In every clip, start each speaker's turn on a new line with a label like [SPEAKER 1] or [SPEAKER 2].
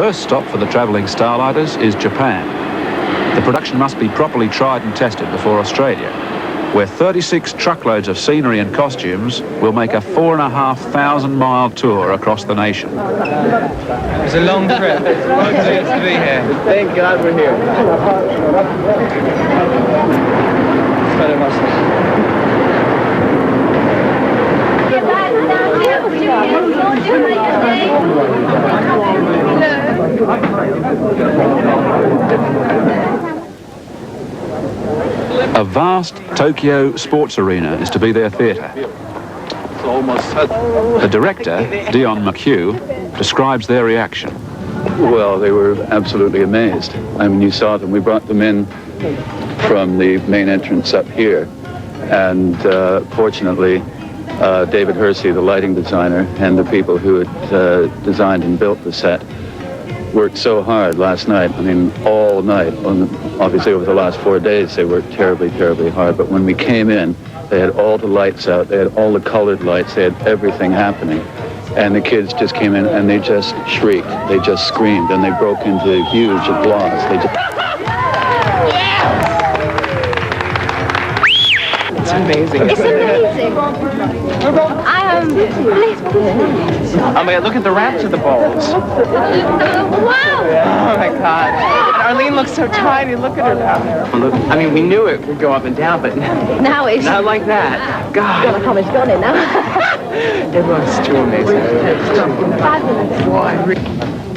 [SPEAKER 1] first stop for the travelling Starlighters is Japan. The production must be properly tried and tested before Australia, where 36 truckloads of scenery and costumes will make a 4,500-mile tour across the nation.
[SPEAKER 2] It's a long trip. It's to be here.
[SPEAKER 3] Thank God we're here.
[SPEAKER 1] A vast Tokyo sports arena is to be their theatre. The director, Dion McHugh, describes their reaction.
[SPEAKER 4] Well, they were absolutely amazed. I mean, you saw them. We brought them in from the main entrance up here. And fortunately, David Hersey, the lighting designer, and the people who had designed and built the set worked so hard last night. I mean, all night. Obviously, over the last 4 days, they worked terribly, terribly hard. But when we came in, they had all the lights out. They had all the colored lights. They had everything happening. And the kids just came in and they just shrieked. They just screamed and they broke into huge applause. They just...
[SPEAKER 3] It's amazing.
[SPEAKER 5] It's amazing. I am blissful.
[SPEAKER 3] Oh my God, look at the ramp to the balls.
[SPEAKER 5] Wow!
[SPEAKER 3] Oh my God. And Arlene looks so tiny. Look at her now. Look, I mean, we knew it would go up and down, but
[SPEAKER 5] Now it's
[SPEAKER 3] not like that. God.
[SPEAKER 5] got a comment on it now.
[SPEAKER 3] It was too amazing.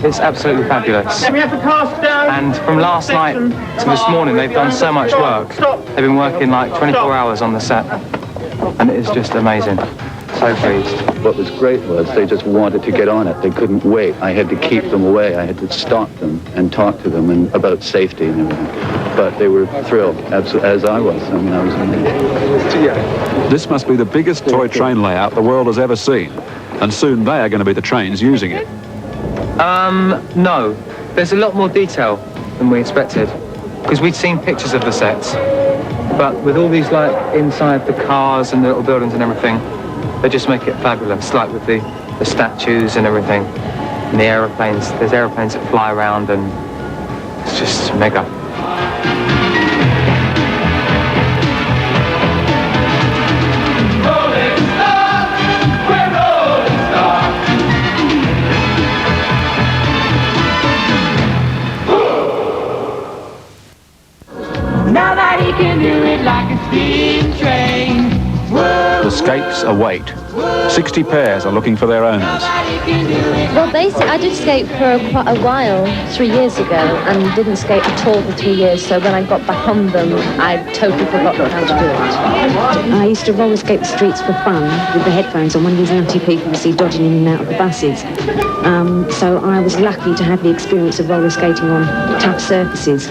[SPEAKER 2] It's absolutely fabulous. And from last night to this morning, they've done so much work. They've been working like 24 hours on the set. And it is just amazing. So pleased.
[SPEAKER 4] What was great was they just wanted to get on it. They couldn't wait. I had to keep them away. I had to stop them and talk to them and about safety and everything. But they were thrilled, as I was. I mean, I was amazed.
[SPEAKER 1] This must be the biggest toy train layout the world has ever seen, and soon they are going to be the trains using it.
[SPEAKER 2] No. There's a lot more detail than we expected, because we'd seen pictures of the sets, but with all these, like, inside the cars and the little buildings and everything, they just make it fabulous, like with the statues and everything, and the aeroplanes. There's aeroplanes that fly around, and it's just mega.
[SPEAKER 6] Now that he can do it like a steam train.
[SPEAKER 1] The skates await. 60 pairs are looking for their owners.
[SPEAKER 5] Well, basically, I did skate for quite a while, 3 years ago, and didn't skate at all for 3 years, so when I got back on them, I totally forgot how to do it.
[SPEAKER 7] I used to roller skate the streets for fun with the headphones on, one of these naughty people you see dodging in and out of the buses. So I was lucky to have the experience of roller skating on tough surfaces.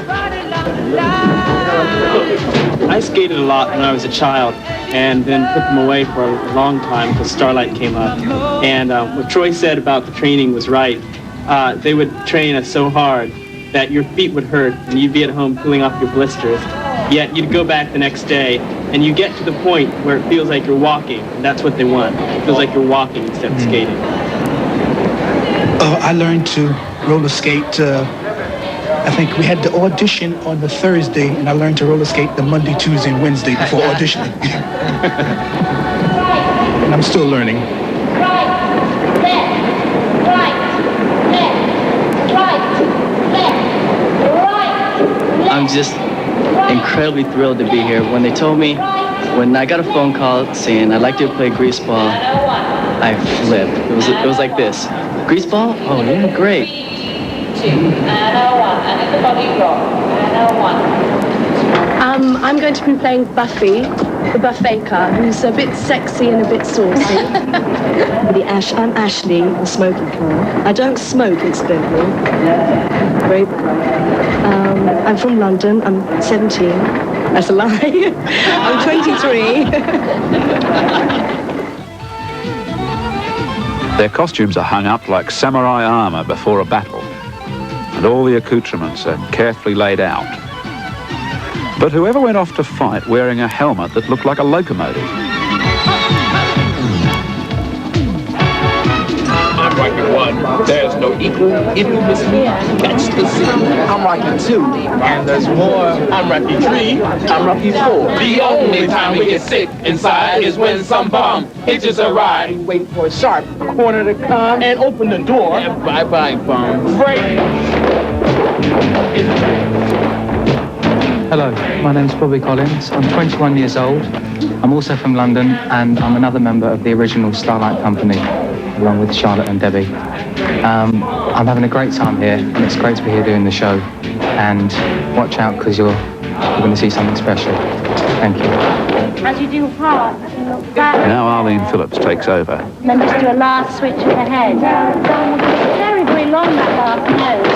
[SPEAKER 8] I skated a lot when I was a child and then put them away for a long time because Starlight came up. And what Troy said about the training was right. They would train us so hard that your feet would hurt and you'd be at home cooling off your blisters. Yet you'd go back the next day and you get to the point where it feels like you're walking, and that's what they want. It feels like you're walking instead of skating.
[SPEAKER 9] I learned to roller skate. I think we had the audition on the Thursday, and I learned to roller skate the Monday, Tuesday, and Wednesday before auditioning. And I'm still learning.
[SPEAKER 10] I'm just incredibly thrilled to be here. When they told me, when I got a phone call saying I'd like to play grease ball, I flipped. It was like this. Grease ball? Oh yeah, great.
[SPEAKER 11] I'm going to be playing Buffy, the buffet-car, who's a bit sexy and a bit saucy.
[SPEAKER 7] I'm Ashley, the smoking car. I don't smoke, incidentally. Great. I'm from London. I'm 17. That's a lie. I'm 23.
[SPEAKER 1] Their costumes are hung up like samurai armour before a battle, and all the accoutrements are carefully laid out. But whoever went off to fight wearing a helmet that looked like a locomotive?
[SPEAKER 12] ranking one. There's no equal if you miss me. Catch the sea. I'm ranking 2. And there's more. I'm ranking 3. I'm ranking 4. The only time we get sick inside is when some bum hitches a ride. Wait for a sharp corner to come and open the door. And bye-bye, bum.
[SPEAKER 2] Hello, my name's Bobby Collins. I'm 21 years old. I'm also from London, and I'm another member of the original Starlight Company, along with Charlotte and Debbie. I'm having a great time here, and it's great to be here doing the show. And watch out, because you're going to see something special. Thank you.
[SPEAKER 13] As you do half, you look back.
[SPEAKER 1] Now Arlene Phillips takes over.
[SPEAKER 13] And then just do a last switch of the head. Very, very long, that last note.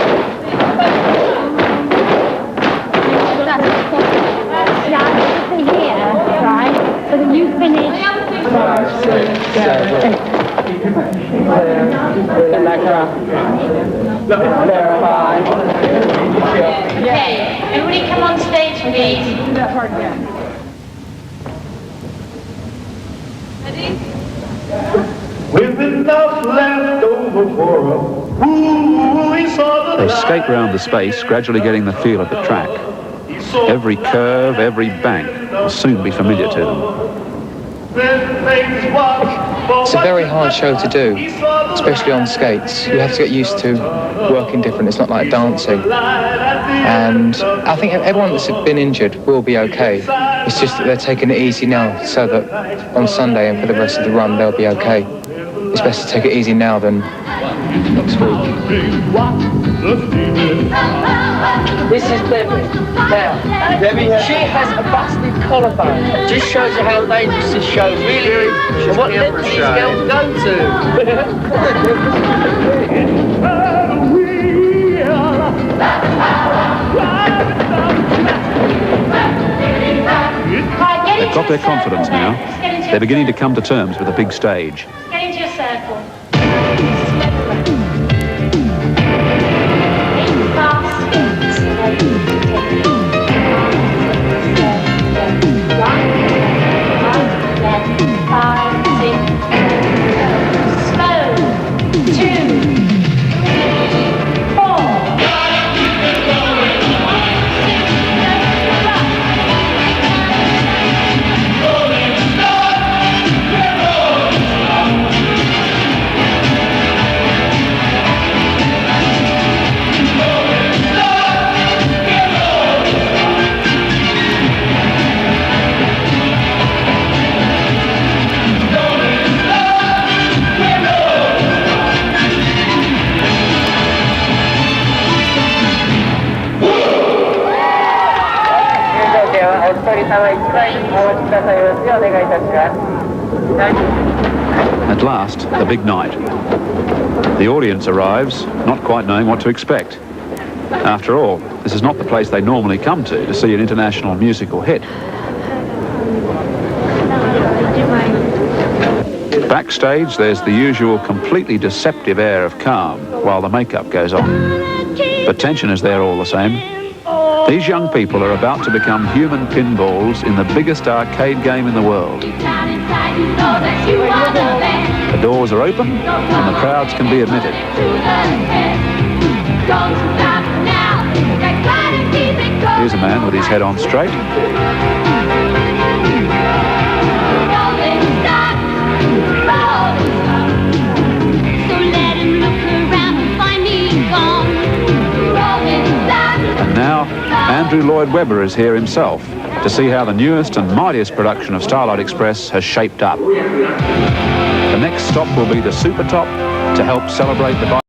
[SPEAKER 13] Here, right? So that you finish.
[SPEAKER 3] 5, 6, 7. Verify.
[SPEAKER 13] Okay, everybody come on stage, please.
[SPEAKER 3] Do that part again.
[SPEAKER 13] Ready?
[SPEAKER 14] With enough left over for a we saw the
[SPEAKER 1] They skate round the space, gradually getting the feel of the track. Every curve, every bank will soon be familiar to them.
[SPEAKER 2] It's a very hard show to do, especially on skates. You have to get used to working different. It's not like dancing. And I think everyone that's been injured will be okay. It's just that they're taking it easy now, so that on Sunday and for the rest of the run, they'll be okay. It's best to take it easy now than next week.
[SPEAKER 3] This is Debbie. Now, she has a busted collarbone. It just shows you how dangerous this show really is. And what lengths these girls go to.
[SPEAKER 1] They've got their confidence now. They're beginning to come to terms with a big stage.
[SPEAKER 13] Get into your circle.
[SPEAKER 1] At last, the big night. The audience arrives, not quite knowing what to expect. After all, this is not the place they normally come to see an international musical hit. Backstage, there's the usual completely deceptive air of calm while the makeup goes on. But tension is there all the same. These young people are about to become human pinballs in the biggest arcade game in the world. The doors are open and the crowds can be admitted. Here's a man with his head on straight. And now, Andrew Lloyd Webber is here himself to see how the newest and mightiest production of Starlight Express has shaped up. The next stop will be the Super Top to help celebrate the